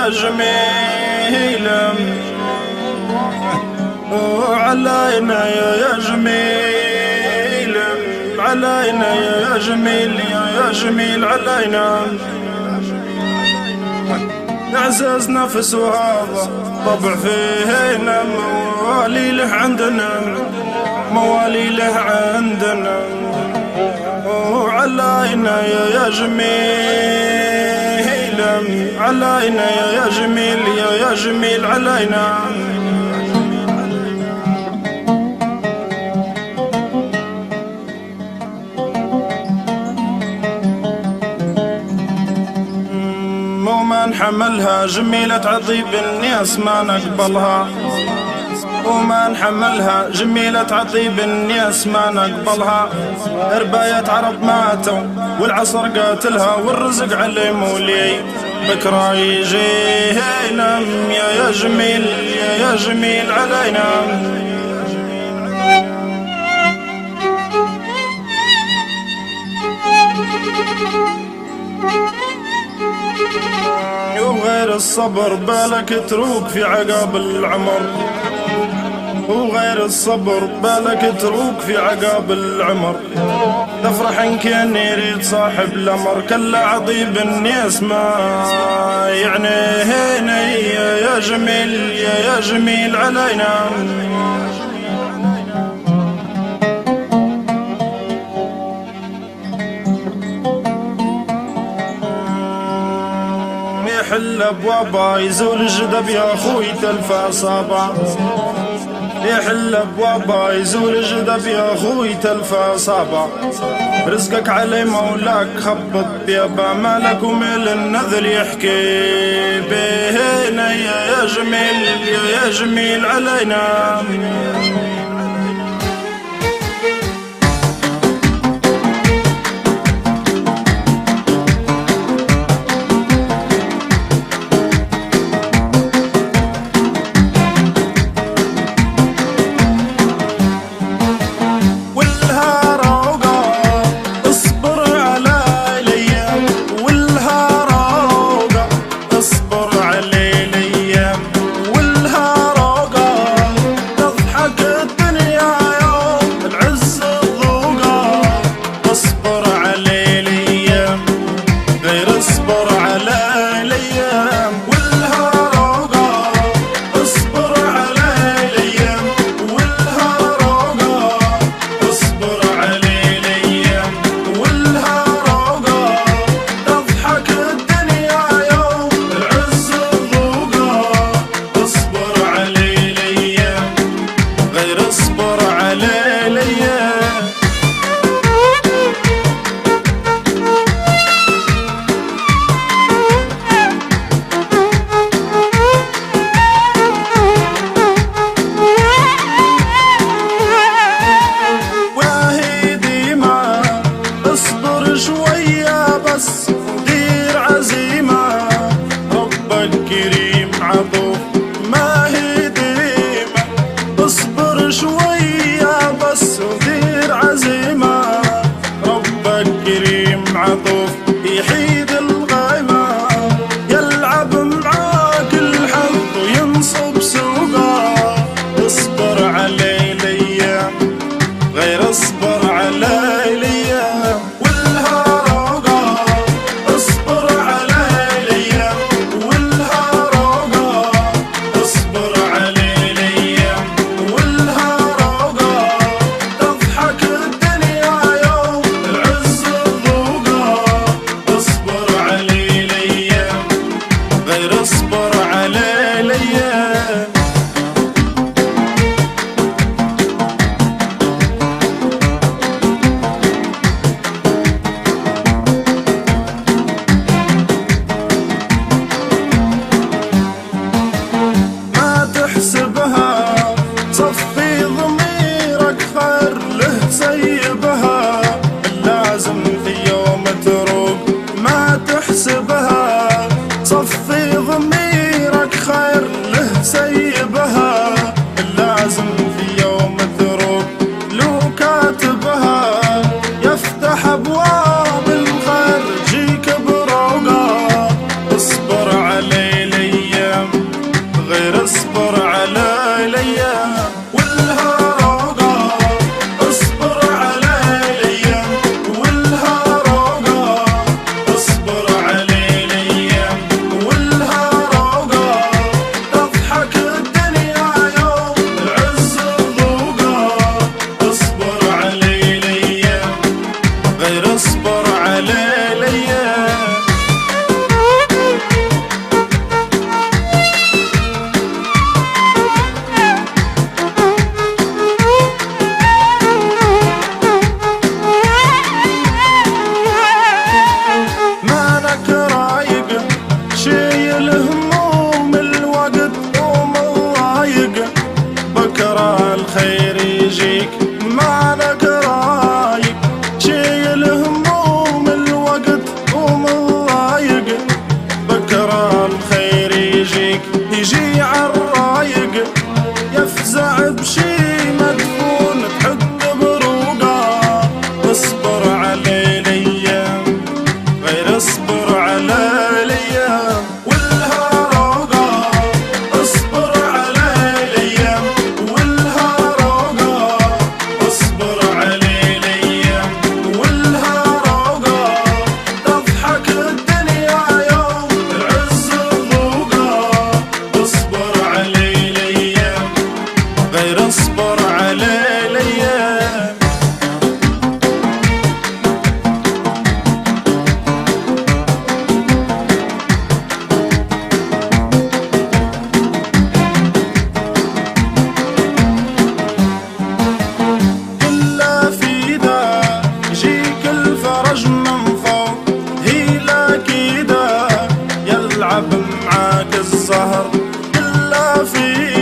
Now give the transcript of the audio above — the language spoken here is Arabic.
يا جميل وعلينا يا جميل علينا يا جميل يا جميل علينا اعزاز نفس وهذا طبع فينا موالي له عندنا موالي له عندنا وعلينا يا جميل علينا يا جميل يا جميل علينا وما نحملها جميلة عطيب الناس ما نقبلها وما نحملها جميلة عطيب الناس ما نقبلها رباية عرب ماتوا والعصر قاتلها والرزق علي مولي بكرة يجي نم يا جميل يا جميل علينا وغير الصبر بالك تروق في عقاب العمر وغير الصبر بالك تروق في عقاب العمر تفرح ان كان يريد صاحب الامر كلا عضيب الناس ما يعني هنا يا جميل يا جميل علينا يحل ابوابا يزول الجدب يا اخوي تلفى صابع يحل ابوابا يزول الجدب يا اخوي تلفى صابع رزقك علي مولاك خبط بيابا مالك وميل النذل يحكي بهنا يا جميل يا جميل علينا يحيد الغيمة يلعب معاك الحظ وينصب سوقه اصبر علي الايام غير اصبر علي الايام والهروقة اصبر علي الايام والهروقة اصبر علي الايام والهروقة تضحك الدنيا يوم العز الذوقة اصبر علي الايام غير اصبر علي الايام ما تحسبها صفي ضميرك خير له سيبها اللازم في يوم تروق ما تحسبها صفي ضميرك خير له سيبها اللازم في يوم تروق لو كاتبها يفتح ابواب الخير جيك بروقه اصبر علي لي الهموم الوقت ومضايق، بكرة الخير يجيك ما لك رايق. شيل هموم الوقت ومضايق، بكرة الخير يجيك يجي عالرايق. يفزع بشي مدفون تحط بروقه، اصبر على الايام غير اصبر على الايام والهروقه. اصبر على الايام والهروقه، اصبر على الايام والهروقه. تضحك الدنيا يوم العز ذوقه، اصبر على الايام غير اصبر على الايام. كله في ذا يجيك الفرج من فوق، هيلا كيدا يلعب معاك الزهر. كله في